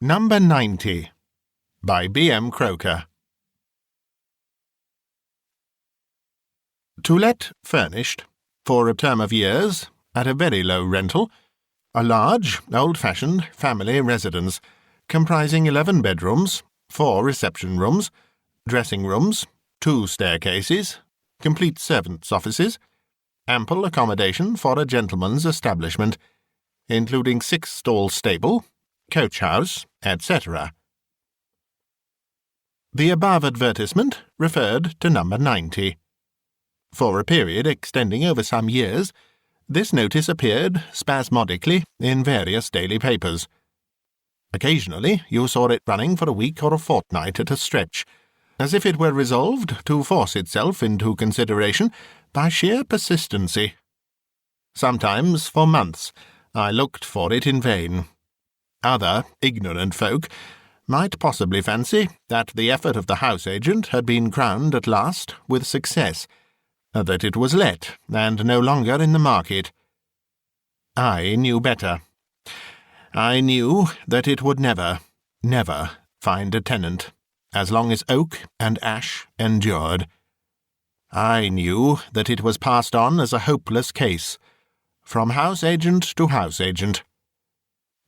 Number 90 by B.M. Croker. To let furnished, for a term of years, at a very low rental, a large, old-fashioned family residence, comprising 11 bedrooms, 4 reception rooms, dressing rooms, 2 staircases, complete servants' offices, ample accommodation for a gentleman's establishment, including 6-stall stable, coach-house, etc. The above advertisement referred to number 90. For a period extending over some years, this notice appeared spasmodically in various daily papers. Occasionally you saw it running for a week or a fortnight at a stretch, as if it were resolved to force itself into consideration by sheer persistency. Sometimes for months I looked for it in vain. Other ignorant folk might possibly fancy that the effort of the house-agent had been crowned at last with success, that it was let and no longer in the market. I knew better. I knew that it would never, never find a tenant, as long as oak and ash endured. I knew that it was passed on as a hopeless case, from house-agent to house-agent.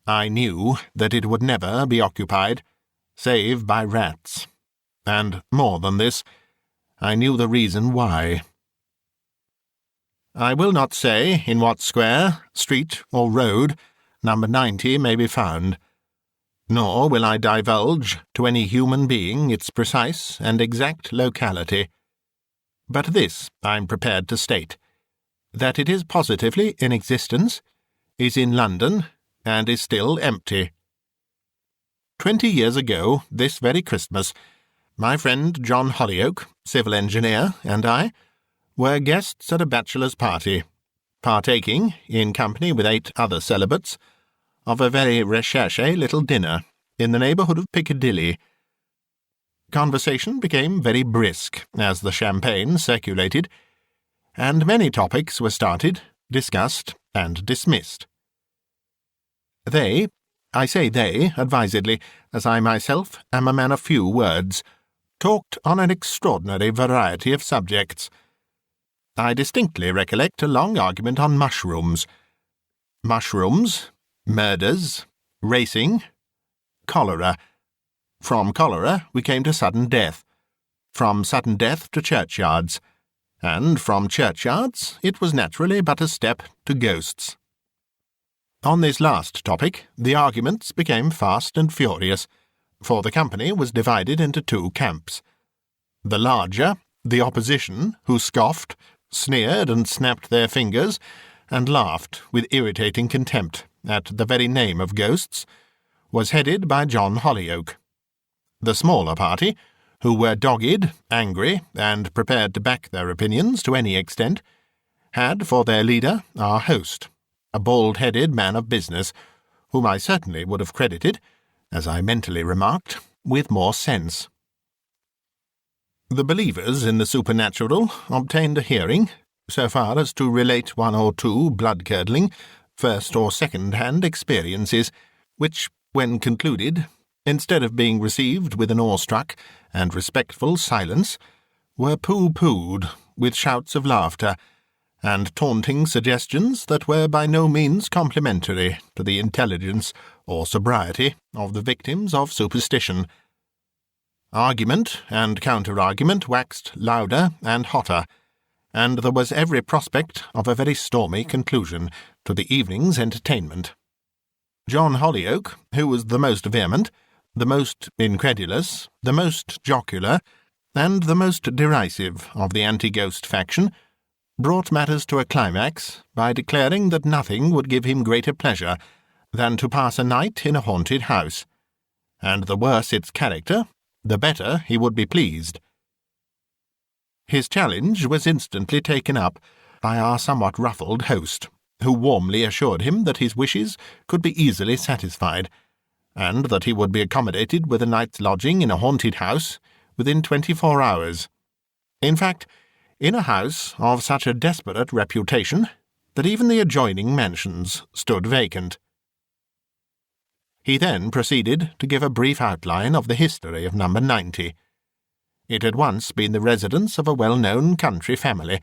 I knew that it would never be occupied, save by rats. And more than this, I knew the reason why. I will not say in what square, street, or road number 90 may be found, nor will I divulge to any human being its precise and exact locality. But this I'm prepared to state, that it is positively in existence, is in London, and is still empty. 20 years ago, this very Christmas, my friend John Hollyoak, civil engineer, and I were guests at a bachelor's party, partaking, in company with 8 other celibates, of a very recherché little dinner in the neighbourhood of Piccadilly. Conversation became very brisk as the champagne circulated, and many topics were started, discussed, and dismissed. They, I say they advisedly, as I myself am a man of few words, talked on an extraordinary variety of subjects. I distinctly recollect a long argument on mushrooms, murders, racing, cholera. From cholera we came to sudden death, from sudden death to churchyards, and from churchyards it was naturally but a step to ghosts. On this last topic the arguments became fast and furious, for the company was divided into 2 camps. The larger, the opposition, who scoffed, sneered and snapped their fingers, and laughed with irritating contempt at the very name of ghosts, was headed by John Hollyoak. The smaller party, who were dogged, angry, and prepared to back their opinions to any extent, had for their leader our host, a bald-headed man of business, whom I certainly would have credited, as I mentally remarked, with more sense. The believers in the supernatural obtained a hearing, so far as to relate 1 or 2 blood-curdling, first or second-hand experiences, which, when concluded, instead of being received with an awestruck and respectful silence, were pooh-poohed with shouts of laughter, and taunting suggestions that were by no means complimentary to the intelligence or sobriety of the victims of superstition. Argument and counter-argument waxed louder and hotter, and there was every prospect of a very stormy conclusion to the evening's entertainment. John Hollyoak, who was the most vehement, the most incredulous, the most jocular, and the most derisive of the anti-ghost faction, brought matters to a climax by declaring that nothing would give him greater pleasure than to pass a night in a haunted house, and the worse its character, the better he would be pleased. His challenge was instantly taken up by our somewhat ruffled host, who warmly assured him that his wishes could be easily satisfied, and that he would be accommodated with a night's lodging in a haunted house within 24 hours. In fact, in a house of such a desperate reputation that even the adjoining mansions stood vacant. He then proceeded to give a brief outline of the history of number 90. It had once been the residence of a well-known country family,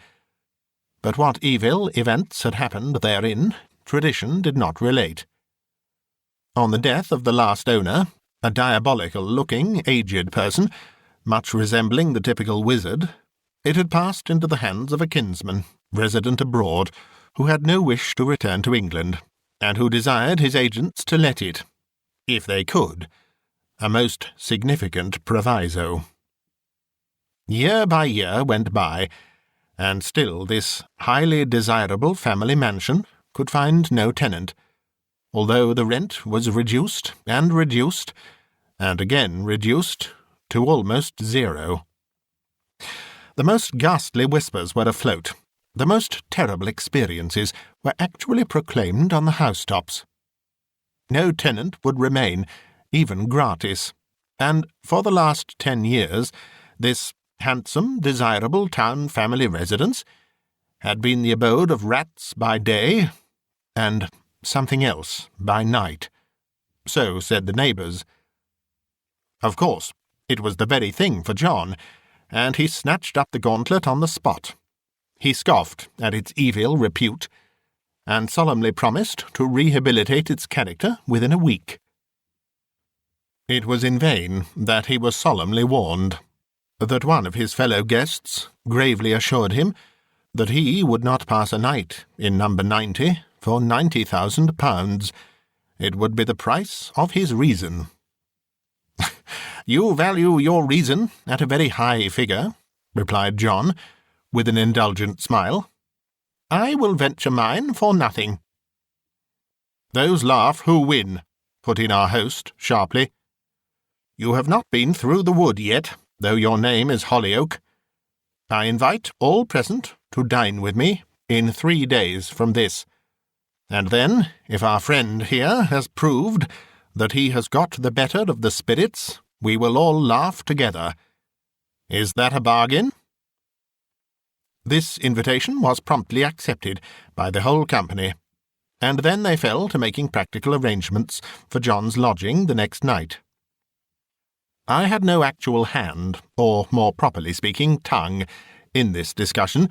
but what evil events had happened therein, tradition did not relate. On the death of the last owner, a diabolical-looking, aged person, much resembling the typical wizard, it had passed into the hands of a kinsman, resident abroad, who had no wish to return to England, and who desired his agents to let it, if they could, a most significant proviso. Year by year went by, and still this highly desirable family mansion could find no tenant, although the rent was reduced, and again reduced, to almost zero. The most ghastly whispers were afloat. The most terrible experiences were actually proclaimed on the housetops. No tenant would remain, even gratis, and for the last 10 years this handsome, desirable town family residence had been the abode of rats by day and something else by night. So said the neighbours. Of course, it was the very thing for John, and he snatched up the gauntlet on the spot. He scoffed at its evil repute, and solemnly promised to rehabilitate its character within a week. It was in vain that he was solemnly warned, that one of his fellow guests gravely assured him that he would not pass a night in number 90 for £90,000. It would be the price of his reason. "You value your reason at a very high figure," replied John, with an indulgent smile. "I will venture mine for nothing." "Those laugh who win," put in our host sharply. "You have not been through the wood yet, though your name is Hollyoak. I invite all present to dine with me in 3 days from this, and then, if our friend here has proved that he has got the better of the spirits, we will all laugh together. Is that a bargain?" This invitation was promptly accepted by the whole company, and then they fell to making practical arrangements for John's lodging the next night. I had no actual hand, or more properly speaking, tongue, in this discussion,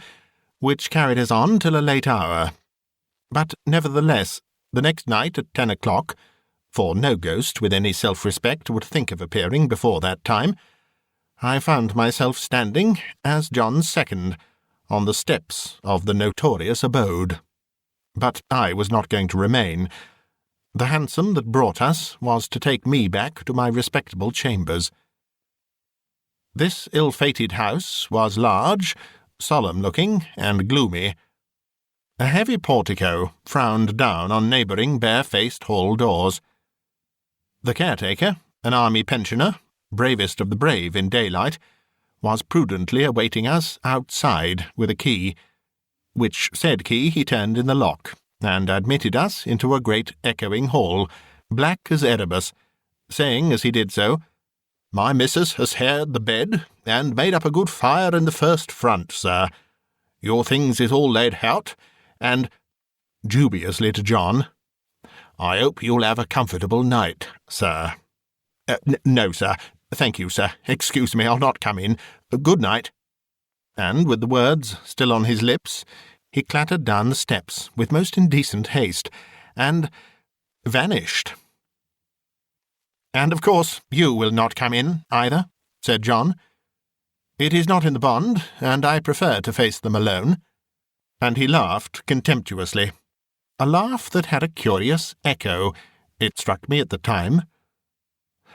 which carried us on till a late hour. But nevertheless, the next night at 10 o'clock, for no ghost with any self-respect would think of appearing before that time, I found myself standing as John's second, on the steps of the notorious abode. But I was not going to remain. The hansom that brought us was to take me back to my respectable chambers. This ill-fated house was large, solemn-looking, and gloomy. A heavy portico frowned down on neighbouring bare-faced hall doors. The caretaker, an army pensioner, bravest of the brave in daylight, was prudently awaiting us outside with a key, which said key he turned in the lock, and admitted us into a great echoing hall, black as Erebus, saying as he did so, "My missus has haired the bed, and made up a good fire in the first front, sir. Your things is all laid out, and," dubiously to John, "I hope you'll have a comfortable night, sir." No, sir. Thank you, sir. Excuse me, I'll not come in. Good night." And, with the words still on his lips, he clattered down the steps with most indecent haste, and vanished. "And of course you will not come in, either," said John. "It is not in the bond, and I prefer to face them alone." And he laughed contemptuously. A laugh that had a curious echo, it struck me at the time.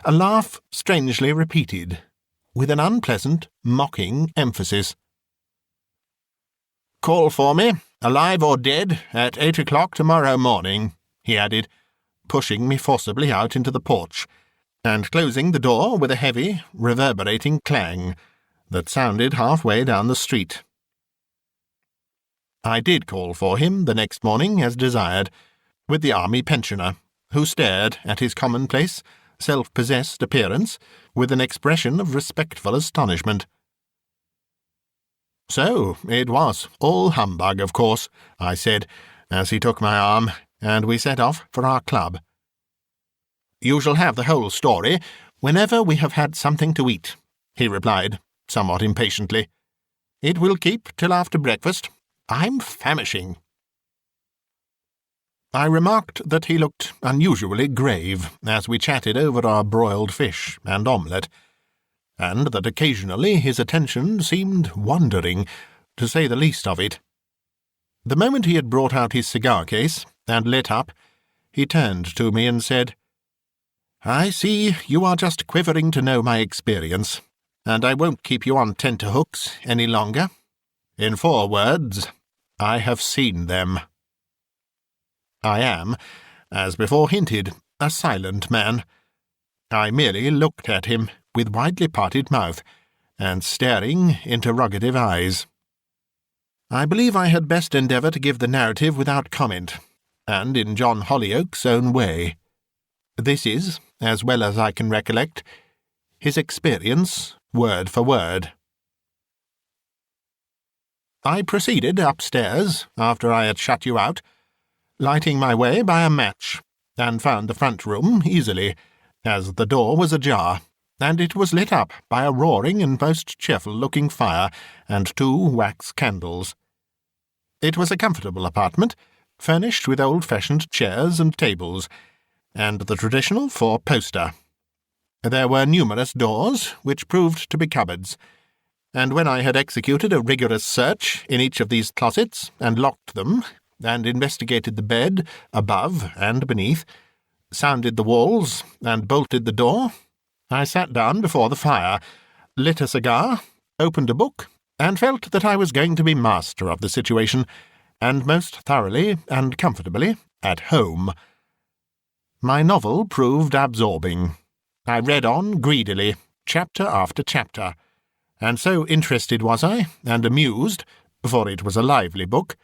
A laugh strangely repeated, with an unpleasant, mocking emphasis. "Call for me, alive or dead, at 8 o'clock tomorrow morning," he added, pushing me forcibly out into the porch, and closing the door with a heavy, reverberating clang that sounded halfway down the street. I did call for him the next morning as desired, with the army pensioner, who stared at his commonplace, self-possessed appearance with an expression of respectful astonishment. "So it was all humbug, of course," I said, as he took my arm, and we set off for our club. "You shall have the whole story whenever we have had something to eat," he replied, somewhat impatiently. "It will keep till after breakfast. I'm famishing." I remarked that he looked unusually grave as we chatted over our broiled fish and omelette, and that occasionally his attention seemed wandering, to say the least of it. The moment he had brought out his cigar-case and lit up, he turned to me and said, "I see you are just quivering to know my experience, and I won't keep you on tenterhooks any longer. In 4 words, I have seen them." I am, as before hinted, a silent man. I merely looked at him with widely parted mouth and staring, interrogative eyes. I believe I had best endeavour to give the narrative without comment, and in John Hollyoak's own way. This is, as well as I can recollect, his experience, word for word. I proceeded upstairs, after I had shut you out, lighting my way by a match, and found the front room easily, as the door was ajar, and it was lit up by a roaring and most cheerful-looking fire and 2 wax candles. It was a comfortable apartment, furnished with old-fashioned chairs and tables, and the traditional 4-poster. There were numerous doors, which proved to be cupboards, and when I had executed a rigorous search in each of these closets, and locked them, and investigated the bed, above and beneath, sounded the walls, and bolted the door, I sat down before the fire, lit a cigar, opened a book, and felt that I was going to be master of the situation, and most thoroughly and comfortably at home. My novel proved absorbing. I read on greedily, chapter after chapter, and so interested was I, and amused, for it was a lively book,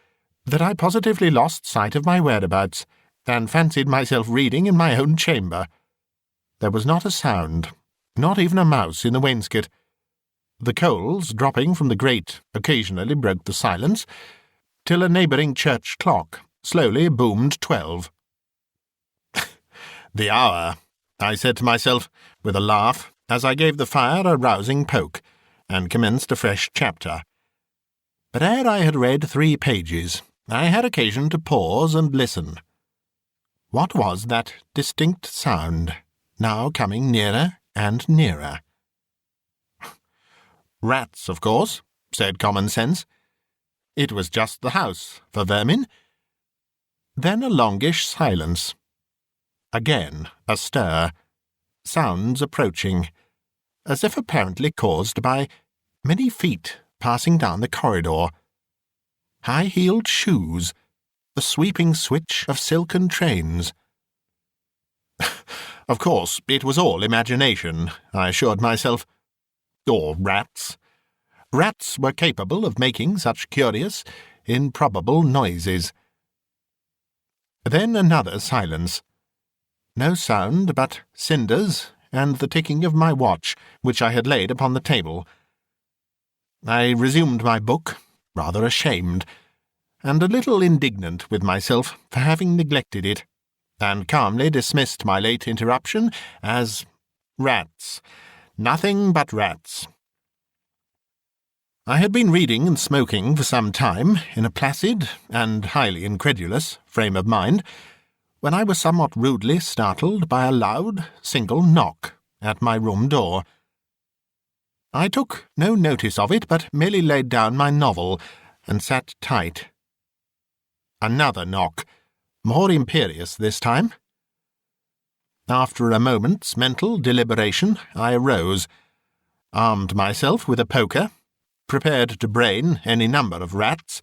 that I positively lost sight of my whereabouts, and fancied myself reading in my own chamber. There was not a sound, not even a mouse in the wainscot. The coals dropping from the grate occasionally broke the silence, till a neighbouring church clock slowly boomed 12. "The hour," I said to myself, with a laugh, as I gave the fire a rousing poke, and commenced a fresh chapter. But ere I had read 3 pages, I had occasion to pause and listen. What was that distinct sound, now coming nearer and nearer? "Rats, of course," said common sense. It was just the house for vermin. Then a longish silence. Again a stir. Sounds approaching, as if apparently caused by many feet passing down the corridor. High-heeled shoes, the sweeping switch of silken trains. Of course, it was all imagination, I assured myself. Or rats. Rats were capable of making such curious, improbable noises. Then another silence. No sound but cinders and the ticking of my watch, which I had laid upon the table. I resumed my book, rather ashamed, and a little indignant with myself for having neglected it, and calmly dismissed my late interruption as rats. Nothing but rats. I had been reading and smoking for some time in a placid and highly incredulous frame of mind, when I was somewhat rudely startled by a loud, single knock at my room door. I took no notice of it, but merely laid down my novel and sat tight. Another knock, more imperious this time. After a moment's mental deliberation, I arose, armed myself with a poker, prepared to brain any number of rats,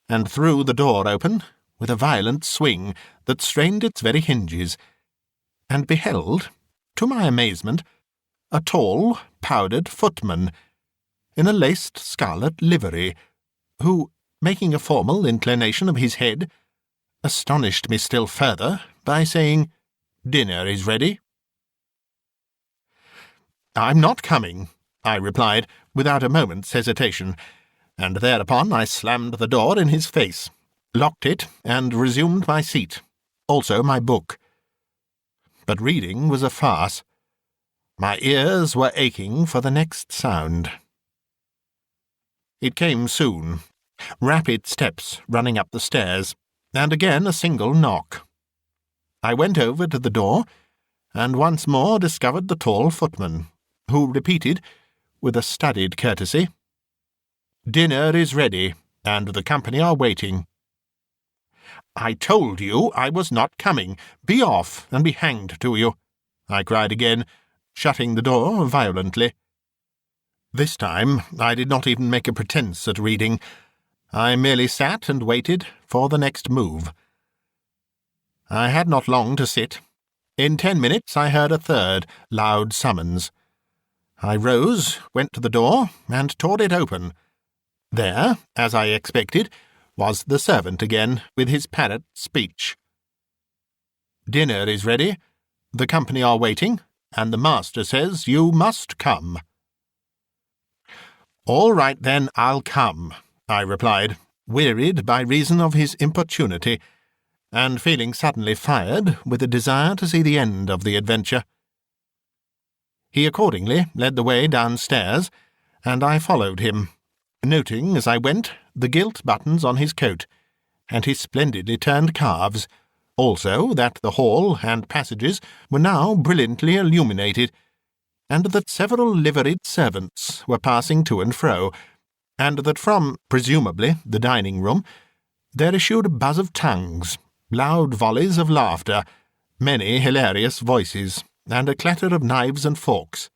and threw the door open with a violent swing that strained its very hinges, and beheld, to my amazement, a tall, powdered footman, in a laced scarlet livery, who, making a formal inclination of his head, astonished me still further by saying, "Dinner is ready." "I'm not coming," I replied, without a moment's hesitation, and thereupon I slammed the door in his face, locked it, and resumed my seat, also my book. but reading was a farce. My ears were aching for the next sound. It came soon, rapid steps running up the stairs, and again a single knock. I went over to the door, and once more discovered the tall footman, who repeated, with a studied courtesy, "Dinner is ready, and the company are waiting." "I told you I was not coming. Be off, and be hanged to you," I cried again, shutting the door violently. This time I did not even make a pretence at reading. I merely sat and waited for the next move. I had not long to sit. In 10 minutes I heard a third loud summons. I rose, went to the door, and tore it open. There, as I expected, was the servant again, with his parrot speech. "Dinner is ready, the company are waiting, and the master says you must come." "All right, then, I'll come," I replied, wearied by reason of his importunity, and feeling suddenly fired with a desire to see the end of the adventure. He accordingly led the way downstairs, and I followed him, noting as I went the gilt buttons on his coat, and his splendidly turned calves, also that the hall and passages were now brilliantly illuminated, and that several liveried servants were passing to and fro, and that from, presumably, the dining-room, there issued a buzz of tongues, loud volleys of laughter, many hilarious voices, and a clatter of knives and forks.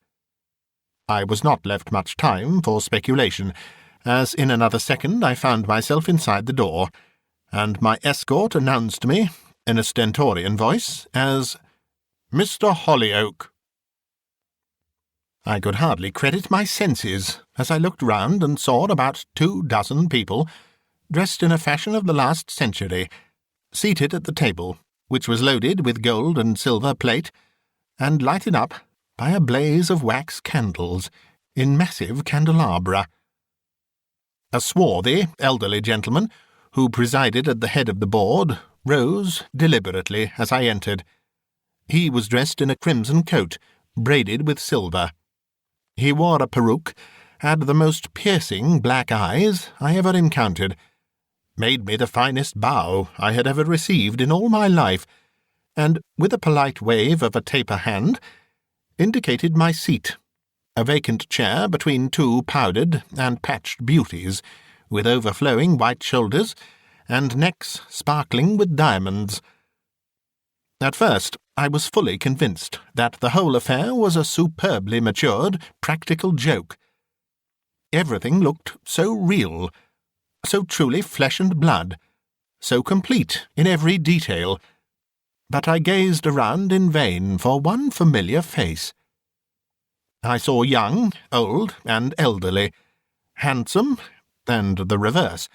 I was not left much time for speculation, as in another second I found myself inside the door, and my escort announced me, in a stentorian voice, as "Mr. Hollyoak." I could hardly credit my senses as I looked round and saw about 24 people, dressed in a fashion of the last century, seated at the table, which was loaded with gold and silver plate, and lighted up by a blaze of wax candles in massive candelabra. A swarthy, elderly gentleman, who presided at the head of the board, rose deliberately as I entered. He was dressed in a crimson coat, braided with silver. He wore a peruke, had the most piercing black eyes I ever encountered, made me the finest bow I had ever received in all my life, and, with a polite wave of a taper hand, indicated my seat, a vacant chair between two powdered and patched beauties, with overflowing white shoulders, and necks sparkling with diamonds. At first I was fully convinced that the whole affair was a superbly matured, practical joke. Everything looked so real, so truly flesh and blood, so complete in every detail, but I gazed around in vain for one familiar face. I saw young, old, and elderly, handsome, and the reverse.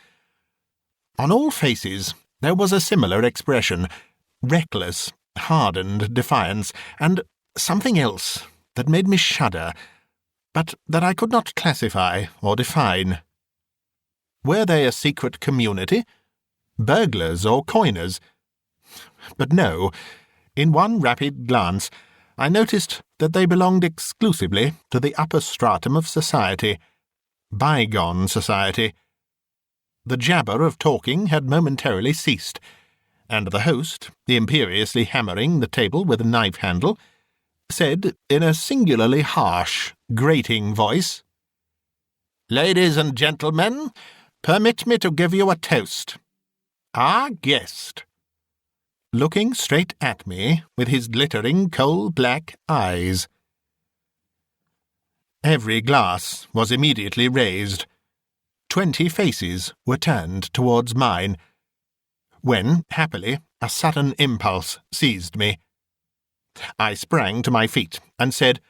On all faces there was a similar expression, reckless, hardened defiance, and something else that made me shudder, but that I could not classify or define. Were they a secret community? Burglars or coiners? But no, in one rapid glance I noticed that they belonged exclusively to the upper stratum of society, bygone society. The jabber of talking had momentarily ceased, and the host, imperiously hammering the table with a knife handle, said in a singularly harsh, grating voice, "Ladies and gentlemen, permit me to give you a toast. Our guest," looking straight at me with his glittering coal-black eyes. Every glass was immediately raised. 20 faces were turned towards mine, when, happily, a sudden impulse seized me. I sprang to my feet and said,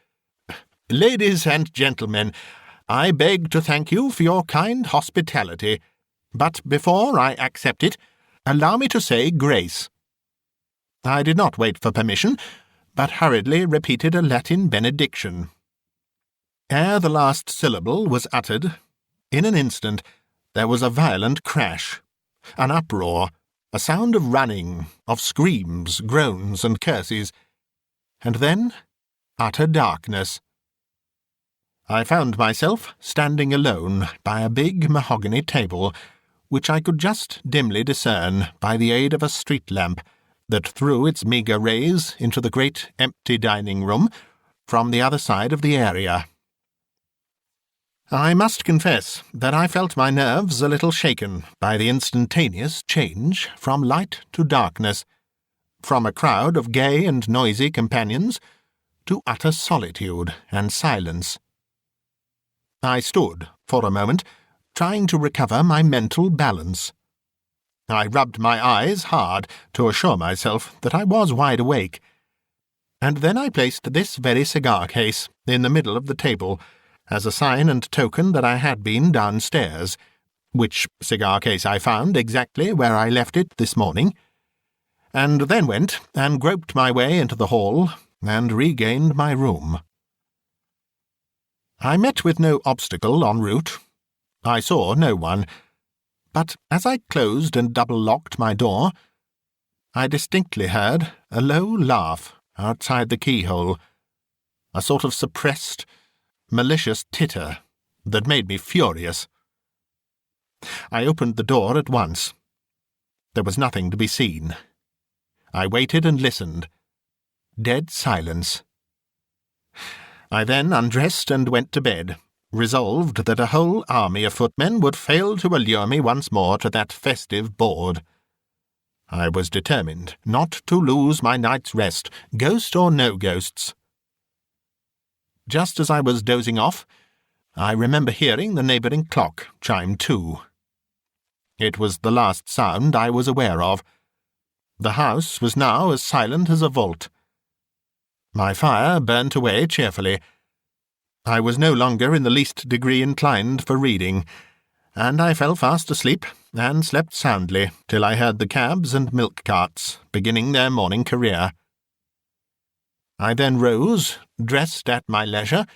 "Ladies and gentlemen, I beg to thank you for your kind hospitality, but before I accept it, allow me to say grace." I did not wait for permission, but hurriedly repeated a Latin benediction. Ere the last syllable was uttered, in an instant there was a violent crash, an uproar, a sound of running, of screams, groans, and curses. and then utter darkness. I found myself standing alone by a big mahogany table, which I could just dimly discern by the aid of a street lamp that threw its meagre rays into the great empty dining-room from the other side of the area. I must confess that I felt my nerves a little shaken by the instantaneous change from light to darkness, from a crowd of gay and noisy companions to utter solitude and silence. I stood, for a moment, trying to recover my mental balance. I rubbed my eyes hard to assure myself that I was wide awake, and then I placed this very cigar-case in the middle of the table as a sign and token that I had been downstairs, which cigar-case I found exactly where I left it this morning, and then went and groped my way into the hall and regained my room. I met with no obstacle en route. I saw no one, but as I closed and double-locked my door, I distinctly heard a low laugh outside the keyhole, a sort of suppressed, malicious titter that made me furious. I opened the door at once. There was nothing to be seen. I waited and listened. Dead silence. I then undressed and went to bed, resolved that a whole army of footmen would fail to allure me once more to that festive board. I was determined not to lose my night's rest, ghost or no ghosts. Just as I was dozing off, I remember hearing the neighbouring clock chime 2. It was the last sound I was aware of. The house was now as silent as a vault. My fire burnt away cheerfully. I was no longer in the least degree inclined for reading, and I fell fast asleep and slept soundly till I heard the cabs and milk carts beginning their morning career. I then rose, dressed at my leisure,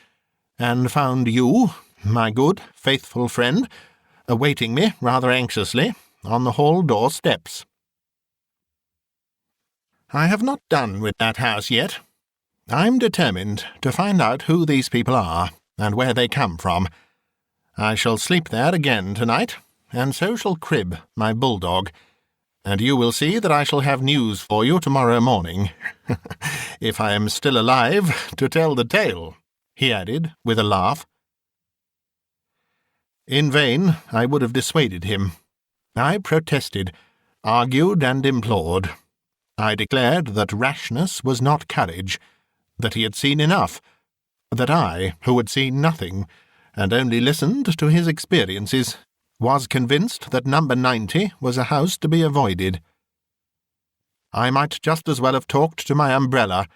and found you, my good, faithful friend, awaiting me rather anxiously on the hall door steps. I have not done with that house yet. I'm determined to find out who these people are and where they come from. I shall sleep there again tonight, and so shall Crib, my bulldog, and you will see that I shall have news for you tomorrow morning, if I am still alive to tell the tale, he added with a laugh. In vain I would have dissuaded him. I protested, argued and implored. I declared that rashness was not courage, that he had seen enough, that I, who had seen nothing, and only listened to his experiences, was convinced that number 90 was a house to be avoided. I might just as well have talked to my umbrella.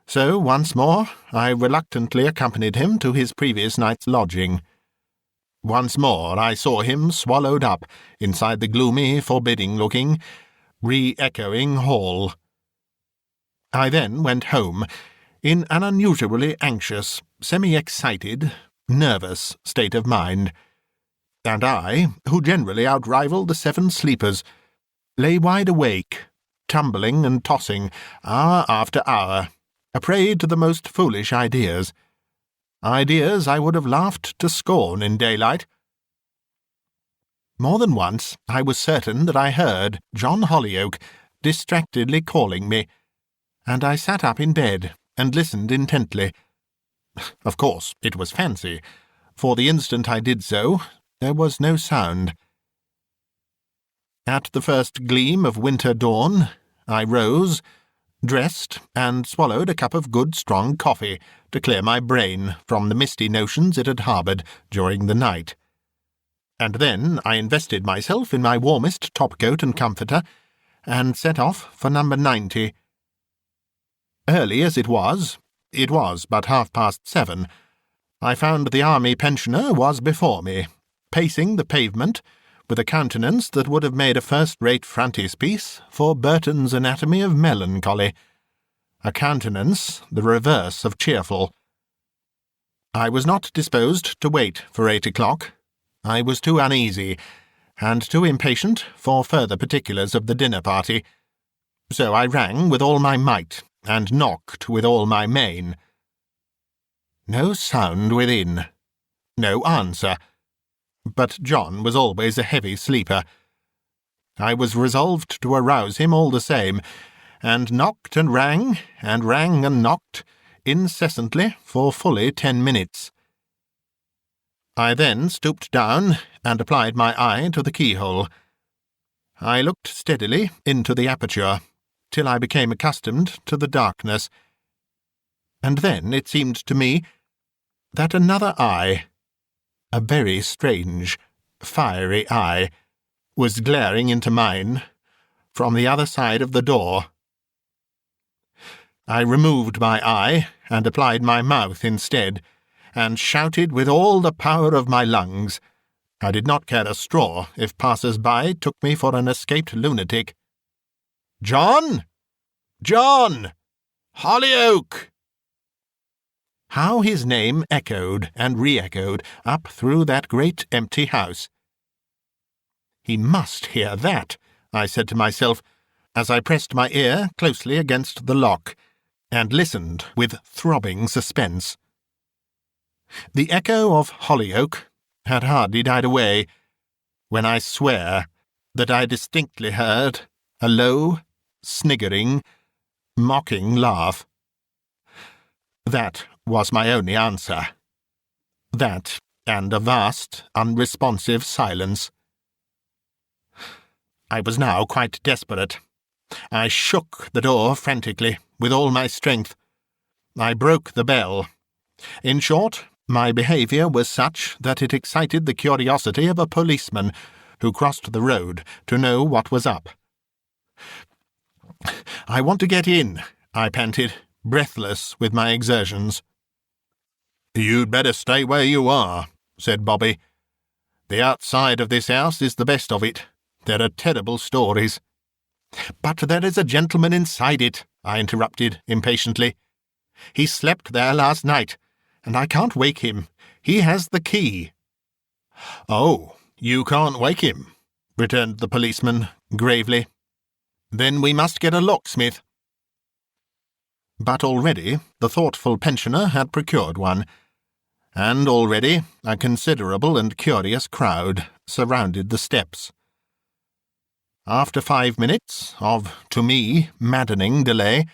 So, once more, I reluctantly accompanied him to his previous night's lodging. Once more I saw him swallowed up inside the gloomy, forbidding-looking, re-echoing hall. I then went home, in an unusually anxious, semi-excited, nervous state of mind, and I, who generally outrivaled the 7 sleepers, lay wide awake, tumbling and tossing, hour after hour, a prey to the most foolish ideas I would have laughed to scorn in daylight. More than once I was certain that I heard John Hollyoak distractedly calling me, and I sat up in bed and listened intently. Of course, it was fancy, for the instant I did so, there was no sound. At the first gleam of winter dawn, I rose, dressed, and swallowed a cup of good strong coffee to clear my brain from the misty notions it had harboured during the night. And then I invested myself in my warmest topcoat and comforter, and set off for number 90. Early as it was but 7:30, I found the army pensioner was before me, pacing the pavement, with a countenance that would have made a first-rate frontispiece for Burton's Anatomy of Melancholy, a countenance the reverse of cheerful. I was not disposed to wait for 8 o'clock. I was too uneasy, and too impatient for further particulars of the dinner party, so I rang with all my might and knocked with all my main. No sound within. No answer. But John was always a heavy sleeper. I was resolved to arouse him all the same, and knocked and rang and knocked, incessantly for fully 10 minutes. I then stooped down and applied my eye to the keyhole. I looked steadily into the aperture, till I became accustomed to the darkness, and then it seemed to me that another eye, a very strange, fiery eye, was glaring into mine from the other side of the door. I removed my eye and applied my mouth instead, and shouted with all the power of my lungs. I did not care a straw if passers-by took me for an escaped lunatic. "John! John! Hollyoak!" How his name echoed and re-echoed up through that great empty house. He must hear that, I said to myself, as I pressed my ear closely against the lock, and listened with throbbing suspense. The echo of Hollyoak had hardly died away, when I swear that I distinctly heard a low, sniggering, mocking laugh. That was my only answer. That, and a vast, unresponsive silence. I was now quite desperate. I shook the door frantically, with all my strength. I broke the bell. In short, my behaviour was such that it excited the curiosity of a policeman who crossed the road to know what was up. "I want to get in," I panted, breathless with my exertions. "You'd better stay where you are," said Bobby. "The outside of this house is the best of it. There are terrible stories." "But there is a gentleman inside it," I interrupted impatiently. "He slept there last night, and I can't wake him. He has the key." "Oh, you can't wake him," returned the policeman gravely. "Then we must get a locksmith." But already the thoughtful pensioner had procured one, and already a considerable and curious crowd surrounded the steps. After 5 minutes of, to me, maddening delay,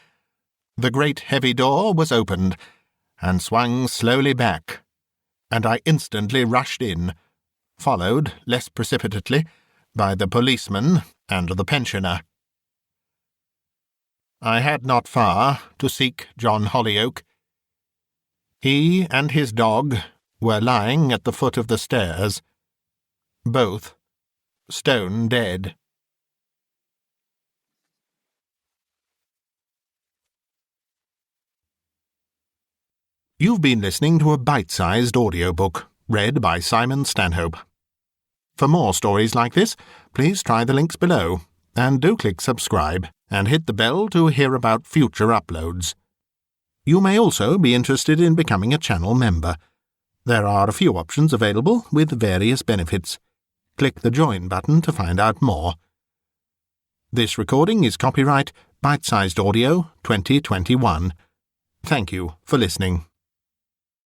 the great heavy door was opened and swung slowly back, and I instantly rushed in, followed less precipitately by the policeman and the pensioner. I had not far to seek John Hollyoak. He and his dog were lying at the foot of the stairs, both stone dead. You've been listening to a bite-sized audiobook read by Simon Stanhope. For more stories like this, please try the links below, and do click subscribe and hit the bell to hear about future uploads. You may also be interested in becoming a channel member. There are a few options available with various benefits. Click the Join button to find out more. This recording is copyright Bitesized Audio 2021. Thank you for listening.